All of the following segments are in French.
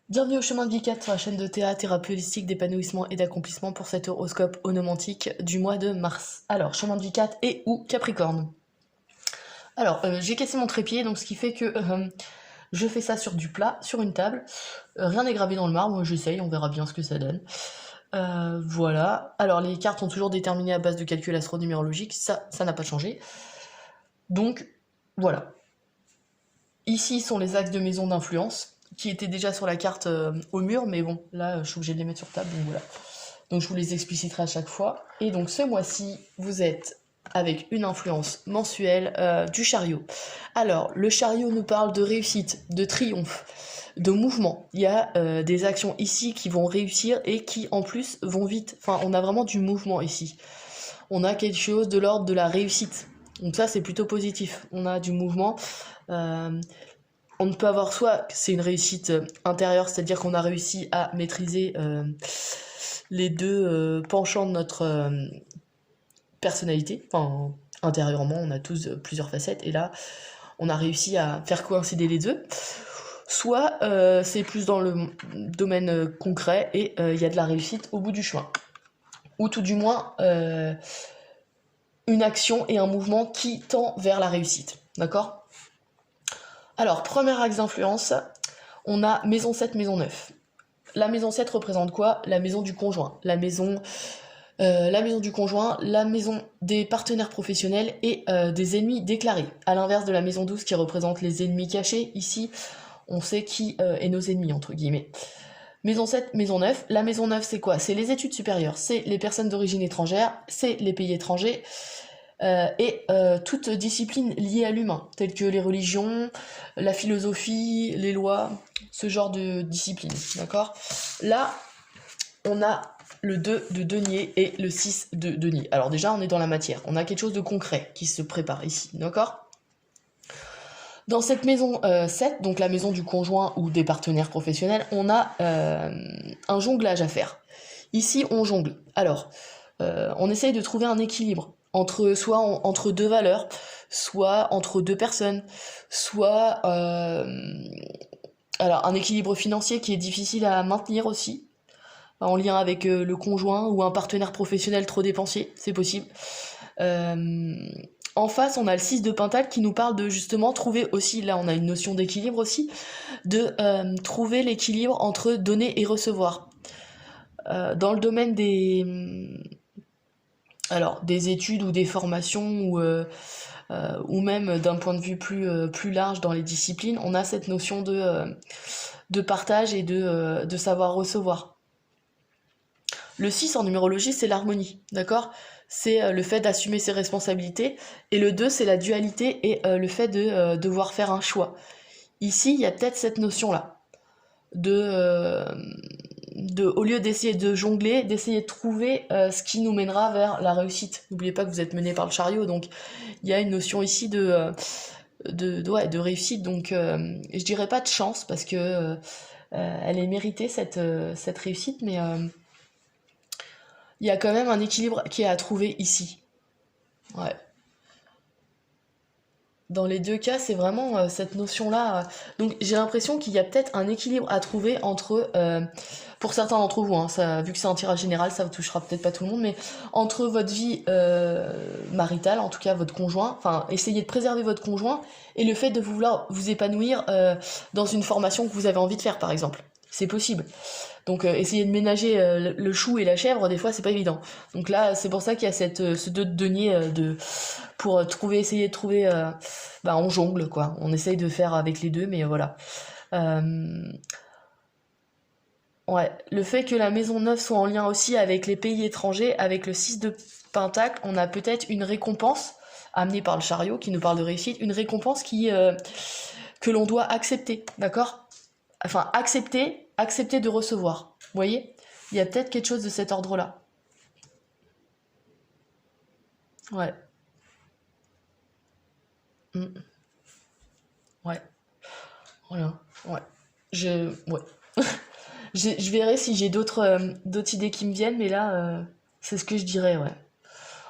Bienvenue au chemin de vie 4 sur la chaîne de Théa, thérapie holistique d'épanouissement et d'accomplissement pour cet horoscope onomantique du mois de mars. Alors, chemin de vie 4 et ou Capricorne. Alors, j'ai cassé mon trépied, donc ce qui fait que je fais ça sur du plat, sur une table. Rien n'est gravé dans le marbre, j'essaye, on verra bien ce que ça donne. Voilà. Alors, les cartes sont toujours déterminées à base de calculs astronumérologiques, ça n'a pas changé. Donc, voilà. Ici sont les axes de maison d'influence, qui étaient déjà sur la carte au mur, mais bon, là, je suis obligée de les mettre sur table, donc voilà. Donc je vous les expliciterai à chaque fois. Et donc ce mois-ci, vous êtes avec une influence mensuelle du chariot. Alors, le chariot nous parle de réussite, de triomphe, de mouvement. Il y a des actions ici qui vont réussir et qui, en plus, vont vite. Enfin, on a vraiment du mouvement ici. On a quelque chose de l'ordre de la réussite. Donc ça, c'est plutôt positif. On a du mouvement. On ne peut avoir soit c'est une réussite intérieure, c'est-à-dire qu'on a réussi à maîtriser les deux penchants de notre personnalité. Enfin, intérieurement, on a tous plusieurs facettes, et là, on a réussi à faire coïncider les deux. Soit c'est plus dans le domaine concret, et il y a de la réussite au bout du chemin. Ou tout du moins, une action et un mouvement qui tend vers la réussite. D'accord ? Alors, premier axe d'influence, on a maison 7, maison 9. La maison 7 représente quoi ? La maison du conjoint, la maison du conjoint, la maison des partenaires professionnels et des ennemis déclarés. À l'inverse de la maison 12 qui représente les ennemis cachés, ici, on sait qui est nos ennemis, entre guillemets. Maison 7, maison 9. La maison 9, c'est quoi ? C'est les études supérieures, c'est les personnes d'origine étrangère, c'est les pays étrangers, et toute discipline liée à l'humain, telles que les religions, la philosophie, les lois, ce genre de discipline, d'accord ? Là, on a le 2 de denier et le 6 de denier. Alors déjà, on est dans la matière, on a quelque chose de concret qui se prépare ici, d'accord ? Dans cette maison 7, donc la maison du conjoint ou des partenaires professionnels, on a un jonglage à faire. Ici, on jongle. Alors, on essaye de trouver un équilibre entre soit entre deux valeurs, soit entre deux personnes, soit alors un équilibre financier qui est difficile à maintenir aussi, en lien avec le conjoint ou un partenaire professionnel trop dépensier, c'est possible. En face, on a le 6 de Pentacle qui nous parle de justement trouver aussi, là on a une notion d'équilibre aussi, de trouver l'équilibre entre donner et recevoir. Dans le domaine des études ou des formations ou même d'un point de vue plus large dans les disciplines, on a cette notion de partage et de savoir recevoir. Le 6 en numérologie, c'est l'harmonie, d'accord ? C'est le fait d'assumer ses responsabilités. Et le 2, c'est la dualité et le fait de devoir faire un choix. Ici, il y a peut-être cette notion-là. Au lieu d'essayer de jongler, d'essayer de trouver ce qui nous mènera vers la réussite. N'oubliez pas que vous êtes mené par le chariot, donc il y a une notion ici de réussite. Donc je dirais pas de chance, parce que elle est méritée cette réussite, mais il y a quand même un équilibre qui est à trouver ici. Ouais. Dans les deux cas, c'est vraiment cette notion-là. Donc j'ai l'impression qu'il y a peut-être un équilibre à trouver entre, pour certains d'entre vous, hein, ça, vu que c'est un tirage général, ça ne touchera peut-être pas tout le monde, mais entre votre vie maritale, en tout cas votre conjoint, enfin essayez de préserver votre conjoint, et le fait de vouloir vous épanouir dans une formation que vous avez envie de faire, par exemple. C'est possible. Donc essayer de ménager le chou et la chèvre, des fois c'est pas évident. Donc là, c'est pour ça qu'il y a ce 2 de denier pour essayer de trouver, on jongle quoi. On essaye de faire avec les deux, mais voilà. Ouais, le fait que la maison 9 soit en lien aussi avec les pays étrangers, avec le 6 de Pentacle, on a peut-être une récompense amenée par le chariot qui nous parle de réussite, une récompense que l'on doit accepter, d'accord ? Enfin, accepter de recevoir. Vous voyez ? Il y a peut-être quelque chose de cet ordre-là. Ouais. Mm. Ouais. Voilà. Ouais. Ouais. Je verrai si j'ai d'autres idées qui me viennent, mais là, c'est ce que je dirais, ouais.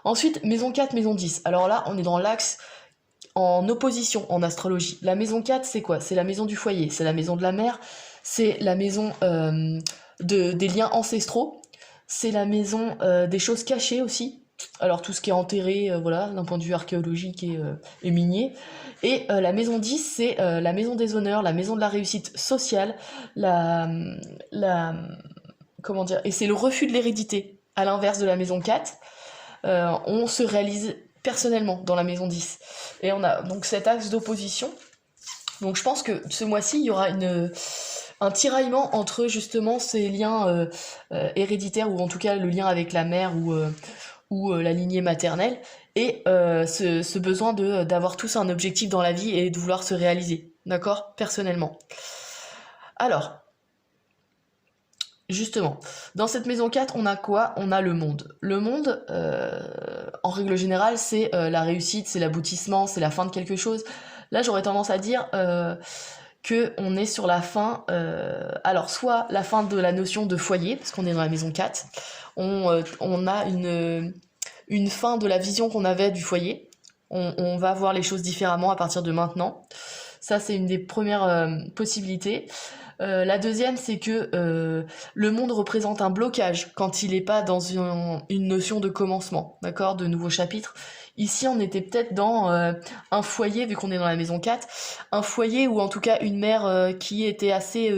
Ensuite, maison 4, maison 10. Alors là, on est dans l'axe en opposition en astrologie. La maison 4, c'est quoi ? C'est la maison du foyer, c'est la maison de la mère, c'est la maison des liens ancestraux, c'est la maison des choses cachées aussi. Alors tout ce qui est enterré, voilà, d'un point de vue archéologique et minier. Et la maison 10, c'est la maison des honneurs, la maison de la réussite sociale, la comment dire, et c'est le refus de l'hérédité. À l'inverse de la maison 4, on se réalise personnellement dans la maison 10. Et on a donc cet axe d'opposition. Donc je pense que ce mois-ci, il y aura un tiraillement entre justement ces liens héréditaires, ou en tout cas le lien avec la mère ou la lignée maternelle, et ce besoin d'avoir tous un objectif dans la vie et de vouloir se réaliser, d'accord, personnellement. Alors, justement, dans cette maison 4, on a quoi? On a le monde. Le monde, en règle générale, c'est la réussite, c'est l'aboutissement, c'est la fin de quelque chose. Là, j'aurais tendance à dire qu'on est sur la fin, alors soit la fin de la notion de foyer, parce qu'on est dans la maison 4, on a une fin de la vision qu'on avait du foyer, on va voir les choses différemment à partir de maintenant. Ça, c'est une des premières possibilités. La deuxième, c'est que le monde représente un blocage quand il n'est pas dans une notion de commencement, d'accord, de nouveaux chapitres. Ici, on était peut-être dans un foyer, vu qu'on est dans la maison 4, un foyer ou en tout cas une mère qui était assez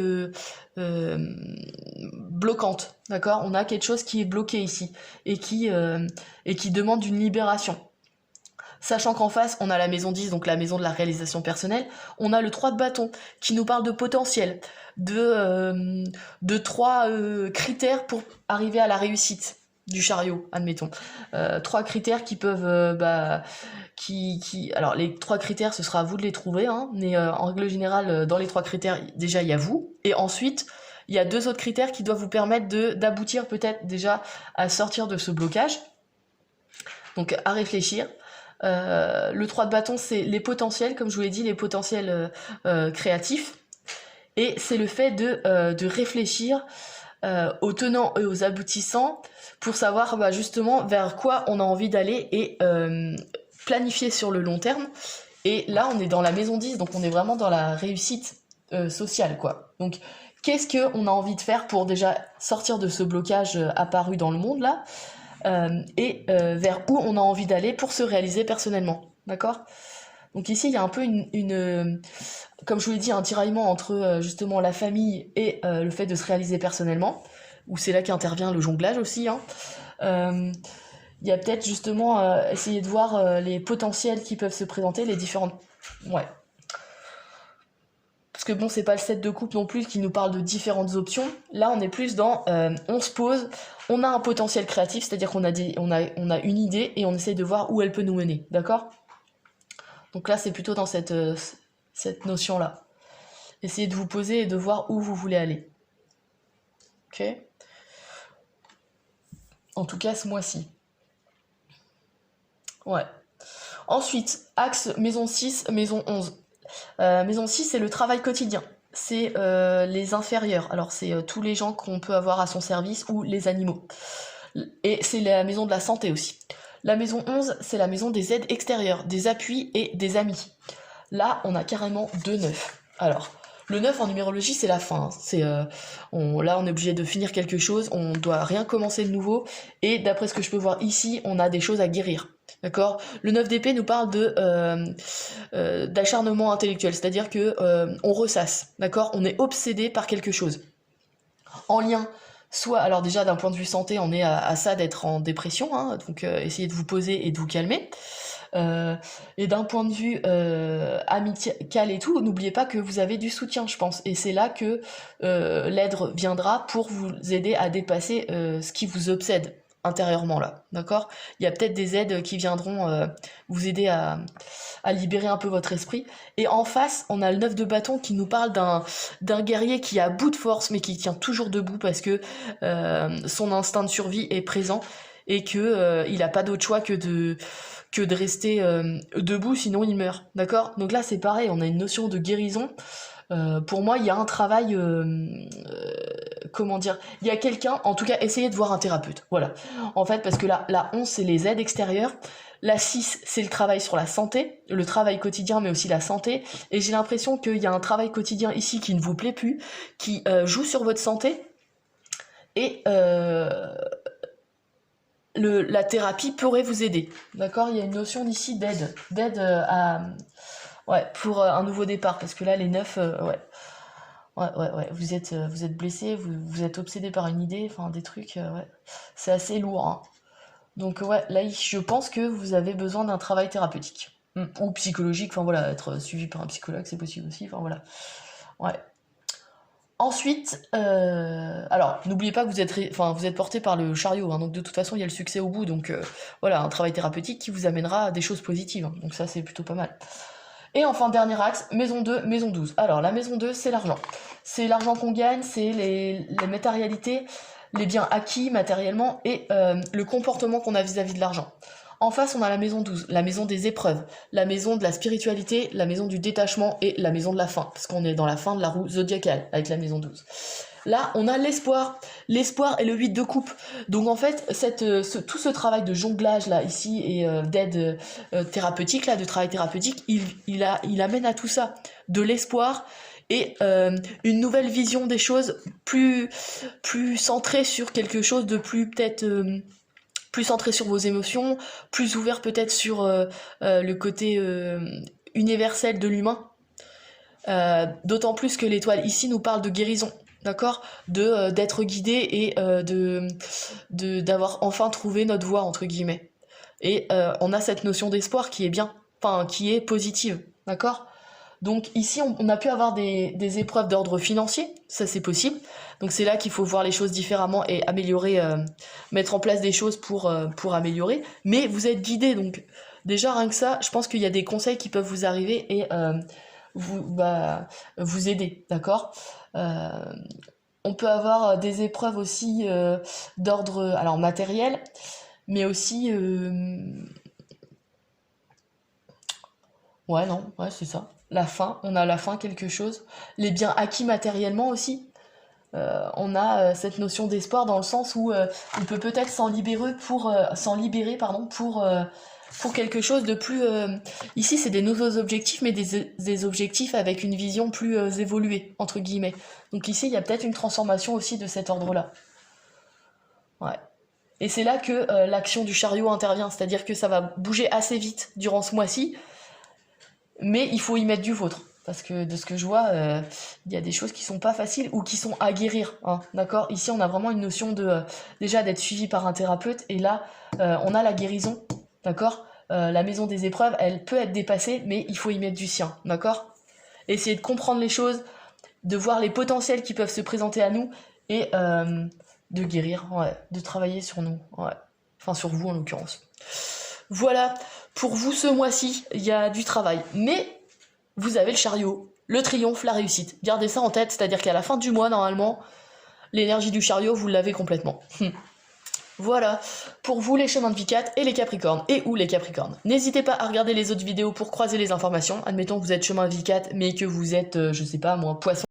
bloquante, d'accord. On a quelque chose qui est bloqué ici et qui demande une libération. Sachant qu'en face, on a la maison 10, donc la maison de la réalisation personnelle. On a le 3 de bâton, qui nous parle de potentiel, de 3 critères pour arriver à la réussite du chariot, admettons. 3 critères qui peuvent... alors, les 3 critères, ce sera à vous de les trouver, hein, mais en règle générale, dans les 3 critères, déjà, il y a vous. Et ensuite, il y a 2 autres critères qui doivent vous permettre d'aboutir peut-être déjà à sortir de ce blocage. Donc, à réfléchir. Le 3 de bâton, c'est les potentiels, comme je vous l'ai dit, les potentiels créatifs, et c'est le fait de réfléchir aux tenants et aux aboutissants pour savoir justement vers quoi on a envie d'aller et planifier sur le long terme. Et là, on est dans la maison 10, donc on est vraiment dans la réussite sociale, quoi. Donc, qu'est-ce qu'on a envie de faire pour déjà sortir de ce blocage apparu dans le monde, là, et vers où on a envie d'aller pour se réaliser personnellement, d'accord? Donc ici, il y a un peu comme je vous l'ai dit, un tiraillement entre justement la famille et le fait de se réaliser personnellement, où c'est là qu'intervient le jonglage aussi, hein. Il y a peut-être justement essayer de voir les potentiels qui peuvent se présenter, les différentes... Ouais. Parce que bon, c'est pas le set de coupe non plus qui nous parle de différentes options. Là, on est plus dans... on se pose, on a un potentiel créatif, c'est-à-dire qu'on a, on a une idée et on essaye de voir où elle peut nous mener, d'accord? Donc là, c'est plutôt dans cette notion-là. Essayez de vous poser et de voir où vous voulez aller. Ok? En tout cas, ce mois-ci. Ouais. Ensuite, axe maison 6, maison 11. Maison 6, c'est le travail quotidien. C'est les inférieurs. Alors, c'est tous les gens qu'on peut avoir à son service ou les animaux. Et c'est la maison de la santé aussi. La maison 11, c'est la maison des aides extérieures, des appuis et des amis. Là, on a carrément 2 9. Alors, le 9 en numérologie, c'est la fin. Là, on est obligé de finir quelque chose, on doit rien commencer de nouveau. Et d'après ce que je peux voir ici, on a des choses à guérir. D'accord? Le 9 d'épée nous parle d'acharnement intellectuel, c'est-à-dire que on ressasse, d'accord? On est obsédé par quelque chose. En lien, soit, alors déjà d'un point de vue santé, on est à ça d'être en dépression, hein, donc essayez de vous poser et de vous calmer. Et d'un point de vue amical et tout, n'oubliez pas que vous avez du soutien, je pense. Et c'est là que l'aide viendra pour vous aider à dépasser ce qui vous obsède intérieurement là, d'accord? Il y a peut-être des aides qui viendront vous aider à libérer un peu votre esprit. Et en face, on a le 9 de bâton qui nous parle d'un guerrier qui est à bout de force mais qui tient toujours debout parce que son instinct de survie est présent et que il a pas d'autre choix que de rester debout, sinon il meurt, d'accord? Donc là c'est pareil, on a une notion de guérison. Pour moi, il y a un travail comment dire, il y a quelqu'un, en tout cas, essayez de voir un thérapeute, voilà. En fait, parce que la 11, c'est les aides extérieures, la 6, c'est le travail sur la santé, le travail quotidien, mais aussi la santé, et j'ai l'impression qu'il y a un travail quotidien ici qui ne vous plaît plus, qui joue sur votre santé, et la thérapie pourrait vous aider, d'accord? Il y a une notion d'ici d'aide ouais, pour un nouveau départ, parce que là, les 9, ouais. Ouais, vous êtes blessé, vous êtes obsédé par une idée, enfin des trucs, ouais. C'est assez lourd, hein. Donc ouais, là, je pense que vous avez besoin d'un travail thérapeutique. Ou psychologique, enfin voilà, être suivi par un psychologue, c'est possible aussi, enfin voilà. Ouais. Ensuite, alors, n'oubliez pas que vous êtes porté par le chariot, hein, donc de toute façon, il y a le succès au bout, donc voilà, un travail thérapeutique qui vous amènera à des choses positives, hein, donc ça, c'est plutôt pas mal. Et enfin, dernier axe, maison 2, maison 12. Alors, la maison 2, c'est l'argent. C'est l'argent qu'on gagne, c'est les matérialités, les biens acquis matériellement et le comportement qu'on a vis-à-vis de l'argent. En face, on a la maison 12, la maison des épreuves, la maison de la spiritualité, la maison du détachement et la maison de la fin, parce qu'on est dans la fin de la roue zodiacale avec la maison 12. Là, on a l'espoir. L'espoir est le 8 de coupe. Donc en fait, tout ce travail de jonglage là, ici, et d'aide thérapeutique, là, de travail thérapeutique, il amène à tout ça. De l'espoir et une nouvelle vision des choses plus centrée sur quelque chose de plus peut-être... plus centré sur vos émotions, plus ouvert peut-être sur le côté universel de l'humain. D'autant plus que l'étoile ici nous parle de guérison, d'accord, d'être guidé et d'avoir enfin trouvé notre voie, entre guillemets. Et on a cette notion d'espoir qui est bien, enfin qui est positive, d'accord. Donc ici, on a pu avoir des épreuves d'ordre financier, ça c'est possible. Donc c'est là qu'il faut voir les choses différemment et améliorer, mettre en place des choses pour améliorer. Mais vous êtes guidé, donc déjà rien que ça, je pense qu'il y a des conseils qui peuvent vous arriver et vous aider, d'accord. On peut avoir des épreuves aussi d'ordre alors matériel, mais aussi... Ouais, non, ouais, c'est ça. La fin, on a la fin, quelque chose. Les biens acquis matériellement aussi. On a cette notion d'espoir dans le sens où on peut peut-être s'en libérer pour quelque chose de plus... Ici, c'est des nouveaux objectifs, mais des objectifs avec une vision plus évoluée, entre guillemets. Donc ici, il y a peut-être une transformation aussi de cet ordre-là. Ouais. Et c'est là que l'action du chariot intervient, c'est-à-dire que ça va bouger assez vite durant ce mois-ci, mais il faut y mettre du vôtre. Parce que de ce que je vois, il y a des choses qui sont pas faciles ou qui sont à guérir, hein, d'accord. Ici, on a vraiment une notion de déjà d'être suivi par un thérapeute, et là, on a la guérison, d'accord. La maison des épreuves, elle peut être dépassée, mais il faut y mettre du sien, d'accord. Essayer de comprendre les choses, de voir les potentiels qui peuvent se présenter à nous, et de guérir, ouais, de travailler sur nous, ouais. Enfin, sur vous en l'occurrence. Voilà, pour vous ce mois-ci, il y a du travail, mais vous avez le chariot, le triomphe, la réussite. Gardez ça en tête, c'est-à-dire qu'à la fin du mois, normalement, l'énergie du chariot, vous l'avez complètement. Voilà, pour vous les chemins de vie 4 et les capricornes, et ou les capricornes. N'hésitez pas à regarder les autres vidéos pour croiser les informations. Admettons que vous êtes chemin de vie 4, mais que vous êtes, je sais pas moi, poisson.